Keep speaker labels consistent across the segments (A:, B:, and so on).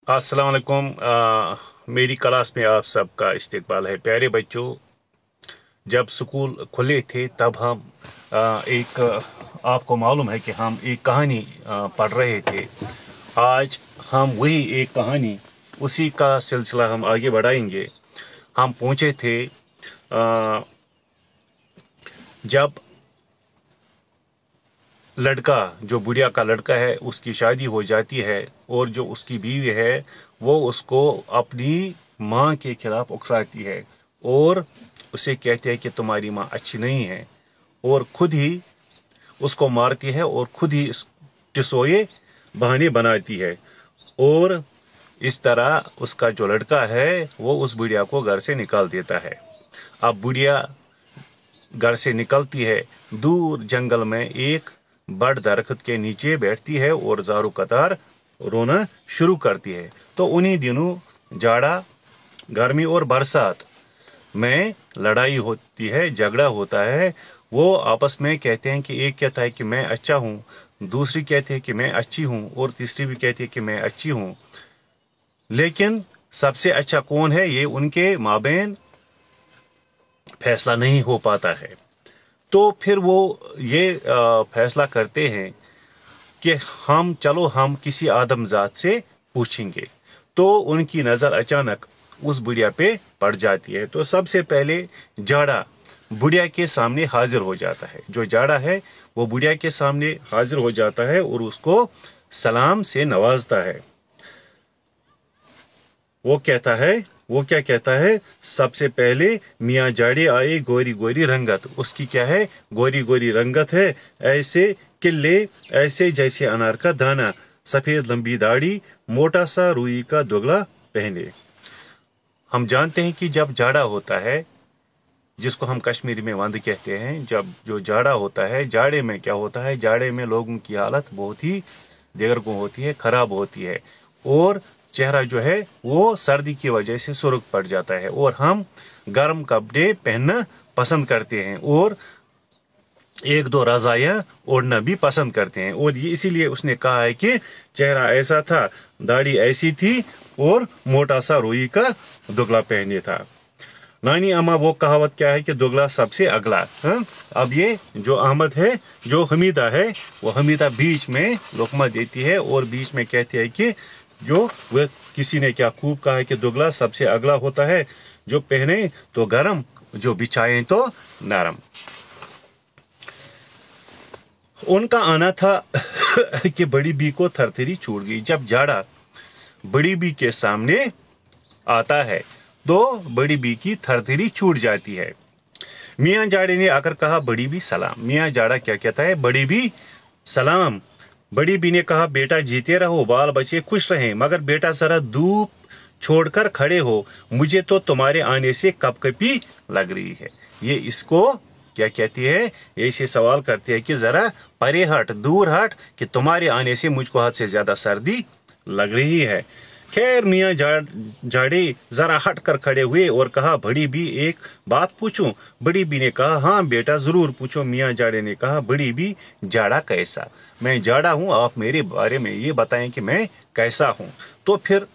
A: अस्सलाम वालेकुम। मेरी क्लास में आप सबका इस्तकबाल है। प्यारे बच्चों, जब स्कूल खुले थे तब हम आपको मालूम है कि हम एक कहानी पढ़ रहे थे। आज हम वही एक कहानी, उसी का सिलसिला हम आगे बढ़ाएंगे। हम पहुंचे थे जब लड़का, जो बुढ़िया का लड़का है, उसकी शादी हो जाती है और जो उसकी बीवी है वो उसको अपनी माँ के खिलाफ उकसाती है और उसे कहती है कि तुम्हारी माँ अच्छी नहीं है, और खुद ही उसको मारती है और खुद ही टिसोए बहाने बनाती है। और इस तरह उसका जो लड़का है वो उस बुढ़िया को घर से निकाल देता है। अब बुढ़िया घर से निकलती है, दूर जंगल में एक बड़ दरख्त के नीचे बैठती है और ज़ारू कतार रोना शुरू करती है। तो उन्हीं दिनों जाड़ा, गर्मी और बरसात में लड़ाई होती है, झगड़ा होता है। वो आपस में कहते हैं कि एक कहता है कि मैं अच्छा हूँ, दूसरी कहती है कि मैं अच्छी हूँ, और तीसरी भी कहती है कि मैं अच्छी हूँ। लेकिन सबसे अच्छा कौन है, ये उनके माबेन फैसला नहीं हो पाता है। तो फिर वो ये फैसला करते हैं कि हम किसी आदमजात से पूछेंगे। तो उनकी नज़र अचानक उस बुढ़िया पे पड़ जाती है। तो सबसे पहले जाड़ा बुढ़िया के सामने हाजिर हो जाता है। जो जाड़ा है वो बुढ़िया के सामने हाजिर हो जाता है और उसको सलाम से नवाजता है। वो क्या कहता है, सबसे पहले मियाँ जाड़े आए गोरी गोरी रंगत। उसकी क्या है, गोरी गोरी रंगत है, ऐसे किले ऐसे जैसे अनार का दाना, सफेद लंबी दाढ़ी, मोटा सा रुई का दुगला पहने। हम जानते हैं कि जब जाड़ा होता है, जिसको हम कश्मीरी में वंद कहते हैं, जब जो जाड़ा होता है, जाड़े में क्या होता है, जाड़े में लोगों की हालत बहुत ही देगरगुं होती है, खराब होती है, और चेहरा जो है वो सर्दी की वजह से सुर्ख पड़ जाता है, और हम गर्म कपड़े पहनना पसंद करते हैं और एक दो रजाइयाँ ओढ़ना भी पसंद करते हैं। और ये इसीलिए उसने कहा है कि चेहरा ऐसा था, दाढ़ी ऐसी थी और मोटा सा रुई का दुगला पहने था। नानी अम्मा वो कहावत क्या है कि दुगला सबसे अगला। अब ये जो अहमद है, जो हमीदा है, वो हमीदा बीच में लुकमा देती है और बीच में कहती है कि जो वह किसी ने क्या खूब कहा है कि दुगला सबसे अगला होता है, जो पहने तो गरम, जो बिछाए तो नरम। उनका आना था कि बड़ी बी को थरथरी छूट गई। जब जाड़ा बड़ी बी के सामने आता है तो बड़ी बी की थरथरी छूट जाती है। मियाँ जाड़े ने आकर कहा, बड़ी बी सलाम। मियाँ जाड़ा क्या कहता है, बड़ी बी सलाम। बड़ी बी ने कहा, बेटा जीते रहो, बाल बच्चे खुश रहें, मगर बेटा जरा धूप छोड़कर खड़े हो, मुझे तो तुम्हारे आने से कपकपी लग रही है। ये इसको क्या कहती है, ऐसे सवाल करती है कि जरा परे हट, दूर हट, कि तुम्हारे आने से मुझको हद से ज्यादा सर्दी लग रही है। खैर मियाँ जाड़े जरा हट कर खड़े हुए और कहा, बड़ी बी एक बात पूछूं। बड़ी बी ने कहा, हाँ बेटा जरूर पूछो। मियाँ जाड़े ने कहा, बड़ी बी जाड़ा कैसा? मैं जाड़ा हूं, आप मेरे बारे में ये बताएं कि मैं कैसा हूं। तो फिर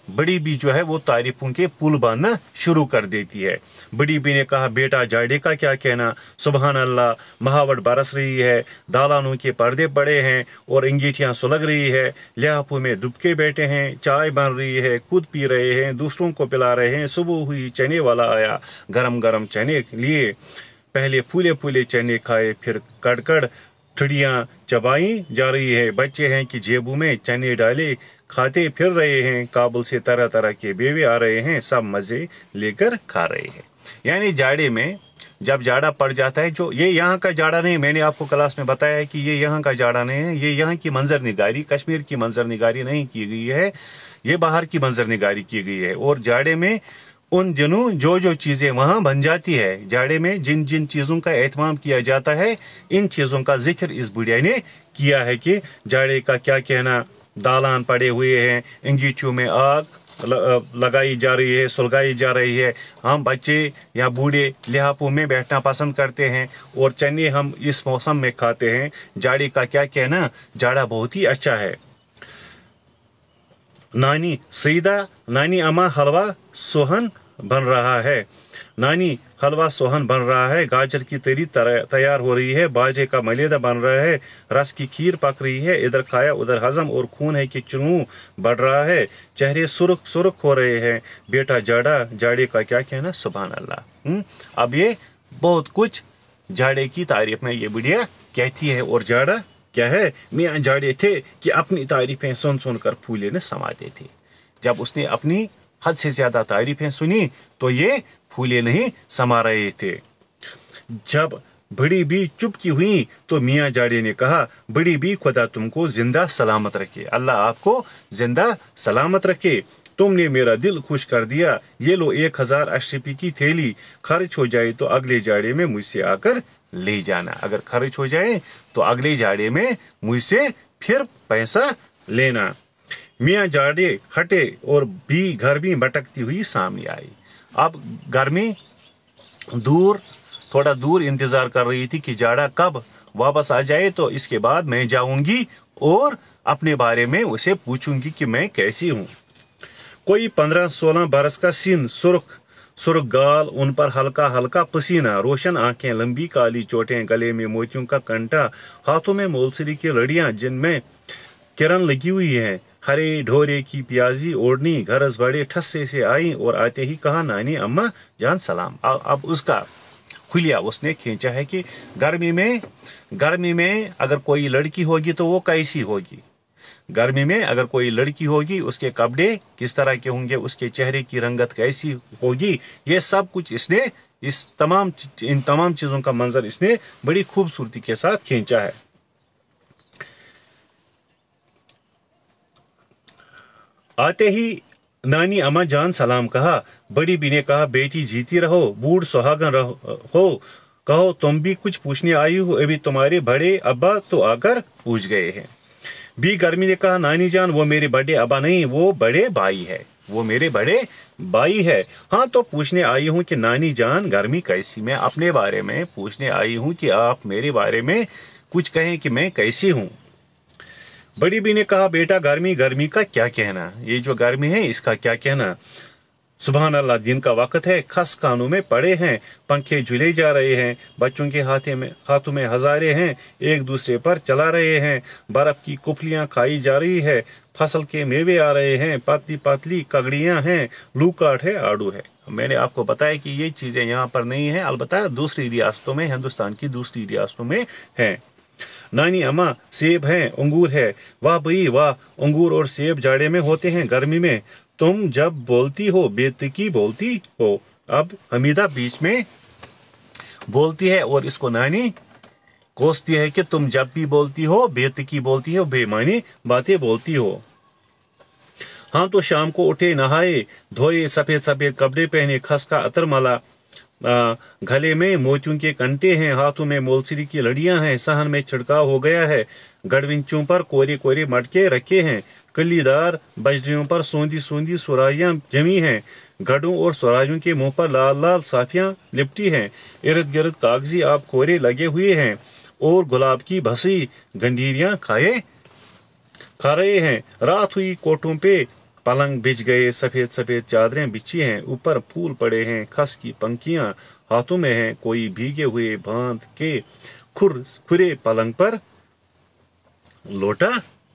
A: बड़ी बी जो है वो तारीफों के पुल बांधना शुरू कर देती है। बड़ी बी ने कहा, बेटा जाड़े का क्या कहना, सुबहान अल्लाह, महावट बरस रही है, दालानों के पर्दे पड़े हैं और अंगीठियां सुलग रही है, लिहाफों में दुबके बैठे हैं, चाय बन रही है, खुद पी रहे हैं, दूसरों को पिला रहे हैं। सुबह हुई, चने वाला आया, गरम गरम चने लिए, पहले फूले फूले चने खाए, फिर कड़कड़ ठुड़ियां चबाई जा रही है। बच्चे हैं कि जेबों में चने डाले खाते फिर रहे हैं, काबुल से तरह तरह के बेवे आ रहे हैं, सब मजे लेकर खा रहे हैं। यानी जाड़े में जब जाड़ा पड़ जाता है, जो ये यहाँ का जाड़ा नहीं, मैंने आपको क्लास में बताया है कि ये यहाँ का जाड़ा नहीं है, ये यहाँ की मंजर निगारी, कश्मीर की मंजर निगारी नहीं की गई है, ये बाहर की मंजर निगारी की गई है। और जाड़े में उन दिनों जो जो चीजें वहां बन जाती है, जाड़े में जिन जिन चीजों का एहतमाम किया जाता है, इन चीजों का जिक्र इस बुढ़िया ने किया है कि जाड़े का क्या कहना, दालान पड़े हुए हैं, अंगीठियों में आग लगाई जा रही है, सुलगाई जा रही है, हम बच्चे या बूढ़े लिहाफों में बैठना पसंद करते हैं और चने हम इस मौसम में खाते हैं। जाड़े का क्या कहना, जाड़ा बहुत ही अच्छा है। नानी सईदा, नानी अम्मा हलवा सोहन बन रहा है, नानी हलवा सोहन बन रहा है, गाजर की तरी तैयार हो रही है, बाजे का मलेदा बन रहा है, रस की खीर पक रही है, इधर खाया उधर हजम और खून है कि चूं बढ़ रहा है, चेहरे सुर्ख सुर्ख हो रहे हैं, बेटा जाड़ा, जाड़े का क्या कहना, सुभान अल्लाह। अब ये बहुत कुछ जाड़े की तारीफ में ये बुढ़िया कहती है। और जाड़ा क्या है, मियाँ जाड़े थे कि अपनी तारीफें सुन सुनकर फूले न समाते थे। जब उसने अपनी हद से ज्यादा तारीफें सुनी तो ये फूले नहीं समा रहे थे। जब बड़ी बी चुप की हुई तो मियाँ जाड़े ने कहा, बड़ी बी खुदा तुमको जिंदा सलामत रखे, अल्लाह आपको जिंदा सलामत रखे, तुमने मेरा दिल खुश कर दिया। ये लो 1000 अशरफी की थैली, खर्च हो जाए तो अगले जाड़े में मुझसे आकर ले जाना। अगर खर्च हो जाए तो अगले जाड़े में मुझसे फिर पैसा लेना। मियाँ जाड़े हटे और बी घर में भटकती हुई सामने आई। अब घर में थोड़ा दूर इंतजार कर रही थी कि जाड़ा कब वापस आ जाए, तो इसके बाद मैं जाऊंगी और अपने बारे में उसे पूछूंगी कि मैं कैसी हूँ। कोई 15-16 बरस का सीन, सुर्ख गाल, उन पर हल्का हल्का पसीना, रोशन आंखें, लंबी काली चोटें, गले में मोतियों का कंटा, हाथों में मोलसरी की लड़ियां जिनमें किरण लगी हुई है, हरे ढोरे की प्याजी ओढ़नी, घरस बड़े ठस्से से आई और आते ही कहा, नानी अम्मा जान सलाम। अब उसका खुलिया उसने खींचा है कि गर्मी में अगर कोई लड़की होगी तो वो कैसी होगी, गर्मी में अगर कोई लड़की होगी उसके कपड़े किस तरह के होंगे, उसके चेहरे की रंगत कैसी होगी, ये सब कुछ इसने इन तमाम चीजों का मंजर इसने बड़ी खूबसूरती के साथ खींचा है। आते ही नानी अम्मा जान सलाम कहा। बड़ी बी ने कहा, बेटी जीती रहो, बूढ़ सुहागन हो, कहो तुम भी कुछ पूछने आई हो, अभी तुम्हारे बड़े अब्बा तो आकर पूछ गए हैं। बी गर्मी ने कहा, नानी जान वो मेरे बड़े अब्बा नहीं, वो बड़े भाई है, वो मेरे बड़े भाई है। हाँ तो पूछने आई हूँ कि नानी जान गर्मी कैसी, मैं अपने बारे में पूछने आई हूँ कि आप मेरे बारे में कुछ कहें कि मैं कैसी हूँ। बड़ी बी ने कहा, बेटा गर्मी का क्या कहना, ये जो गर्मी है इसका क्या कहना, सुबहान अल्लाह, दिन का वक्त है, खस कानों में पड़े हैं, पंखे झूले जा रहे हैं, बच्चों के हाथों में हजारे हैं, एक दूसरे पर चला रहे हैं, बर्फ की कुफलियां खाई जा रही है, फसल के मेवे आ रहे हैं, पतली पतली कगड़ियां हैं, लू काट है, आड़ू है। मैंने आपको बताया कि ये चीजें यहाँ पर नहीं है, अलबत्ता दूसरी रियासतों में, हिंदुस्तान की दूसरी रियासतों में है। नानी अम्मा सेब हैं, अंगूर है, वाह भई वाह, अंगूर और सेब जाड़े में होते हैं, गर्मी में तुम जब बोलती हो बेतकी बोलती हो। अब हमीदा बीच में बोलती है और इसको नानी कोसती है कि तुम जब भी बोलती हो बेतकी बोलती हो, बेमानी बातें बोलती हो। हाँ तो शाम को उठे, नहाए धोए, सफेद सफेद कपड़े पहने, खस का अतर मला, गले में मोतियों के कंटे हैं, हाथों में मोलसरी की लड़ियां हैं, सहन में छिड़काव हो गया है, गड़विंचों पर कोरे कोरे मटके रखे हैं, कलीदार बजरियों पर सोंदी सोंदी सुराहियां जमी हैं, गढ़ों और सुराहियों के मुंह पर लाल लाल साफियां लिपटी हैं, इर्द गिर्द कागजी आप कोरे लगे हुए हैं और गुलाब की भसी गंडीरियां खा रहे हैं। रात हुई, कोठों पे पलंग बिछ गए, सफेद सफेद चादरें बिछी हैं, ऊपर फूल पड़े हैं, खस की पंखियां हाथों में हैं, कोई भीगे हुए बांध के खुरे पलंग पर लोटा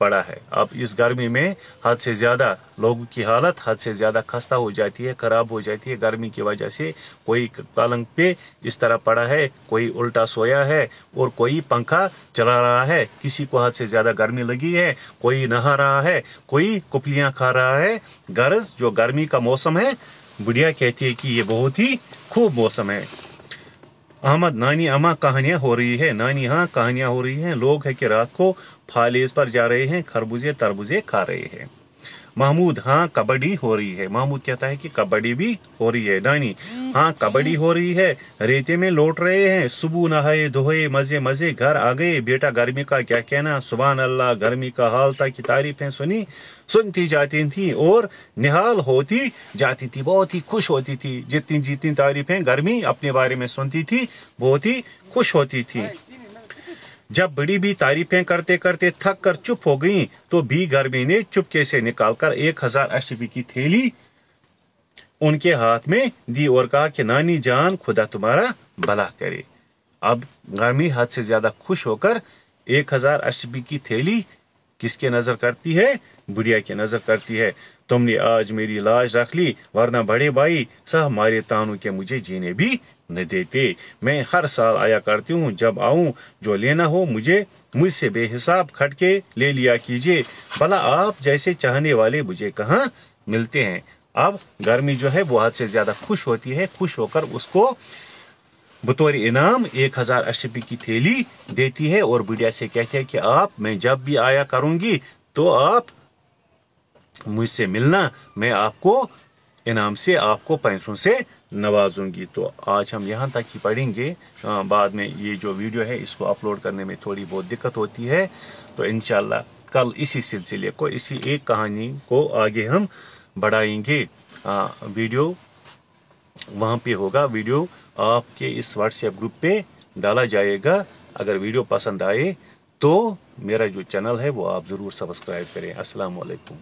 A: पड़ा है। अब इस गर्मी में हद से ज्यादा लोगों की हालत हद से ज्यादा खस्ता हो जाती है, खराब हो जाती है गर्मी की वजह से। कोई पलंग पे इस तरह पड़ा है, कोई उल्टा सोया है और कोई पंखा चला रहा है। किसी को हद से ज्यादा गर्मी लगी है, कोई नहा रहा है, कोई कुपलियां खा रहा है। गरज जो गर्मी का मौसम है, बुढ़िया कहती है कि ये बहुत ही खूब मौसम है। अहमद, नानी अम्मा कहानियां हो रही है, नानी हाँ कहानियां हो रही हैं। लोग है कि रात को फालेज पर जा रहे हैं, खरबूजे तरबूजे खा रहे हैं। महमूद, हाँ कबड्डी हो रही है। महमूद कहता है कि कबड्डी भी हो रही है। नानी, हाँ कबड्डी हो रही है, रेते में लौट रहे हैं, सुबह नहाए धोए मजे मजे घर आ गए। बेटा गर्मी का क्या कहना, सुभान अल्लाह, गर्मी का हाल था कि तारीफें सुनती जाती थी और निहाल होती जाती थी, बहुत ही खुश होती थी। जितनी जितनी तारीफें गर्मी अपने बारे में सुनती थी बहुत ही खुश होती थी। जब बड़ी बी तारीफें करते करते थक कर चुप हो गई तो बी गर्मी ने चुपके से निकालकर 1000 अशरफी की थैली उनके हाथ में दी और कहा कि नानी जान खुदा तुम्हारा भला करे। अब गर्मी हद से ज्यादा खुश होकर 1000 अशरफी की थैली किसके नजर करती है? बुढ़िया की नजर करती है। तुमने आज मेरी लाज रख ली, वरना बड़े भाई साहब हमारे तानू के मुझे जीने भी न देते। मैं हर साल आया करती हूँ, जब आऊं जो लेना हो मुझसे बेहिसाब खटके ले लिया कीजिए। भला आप जैसे चाहने वाले मुझे कहाँ मिलते हैं। अब गर्मी जो है वो हद से ज्यादा खुश होती है, खुश होकर उसको बतौर इनाम 1000 अशरफी की थैली देती है और बुढ़िया से कहते हैं कि मैं जब भी आया करूंगी तो आप मुझसे मिलना, मैं आपको इनाम से आपको पैसों से नवाजूंगी। तो आज हम यहाँ तक ही पढ़ेंगे। बाद में ये जो वीडियो है इसको अपलोड करने में थोड़ी बहुत दिक्कत होती है, तो इंशाल्लाह कल इसी सिलसिले को, इसी एक कहानी को आगे हम बढ़ाएंगे। वीडियो वहाँ पे होगा, वीडियो आपके इस व्हाट्सएप ग्रुप पे डाला जाएगा। अगर वीडियो पसंद आए तो मेरा जो चैनल है वो आप ज़रूर सब्सक्राइब करें। अस्सलाम वालेकुम।